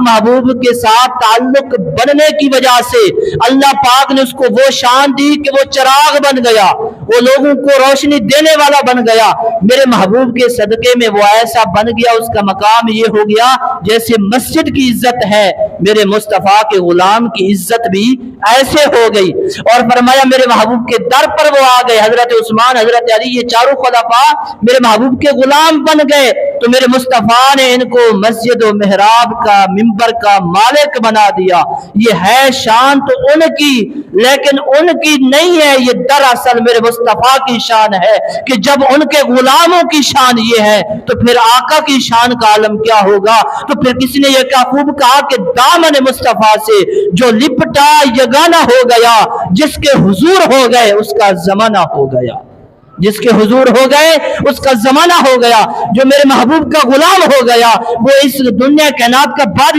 पाक महबूब के साथ ताल्लुक बनने की वजह से अल्लाह पाक ने उसको वो शान दी कि वो चिराग बन गया, वो लोगों को रोशनी देने वाला बन गया। मेरे महबूब के सदके में वो ऐसा बन गया, उसका मकाम ये हो गया जैसे मस्जिद की इज्जत है, मेरे मुस्तफ़ा के गुलाम की इज्जत भी ऐसे हो गई। और फरमाया मेरे महबूब के दर पर वो आ गए, हजरत उस्मान, हजरत अली, ये चारों खुलफा मेरे महबूब के गुलाम बन गए। तो मेरे मुस्तफ़ा ने इनको मस्जिद और मेहराब का, मिंबर का मालिक बना दिया। ये है शान तो उनकी, लेकिन उनकी नहीं है, ये दरअसल मेरे मुस्तफ़ा की शान है कि जब उनके गुलामों की शान ये है तो फिर आका की शान का आलम क्या होगा। तो फिर किसी ने यह क्या खूब कहा कि दामन मुस्तफ़ा से जो लिपटा यगाना हो गया, जिसके हुजूर हो गए उसका जमाना हो गया, जिसके हुजूर हो गए उसका जमाना हो गया। जो मेरे महबूब का गुलाम हो गया वो इस दुनिया कायनात का बाद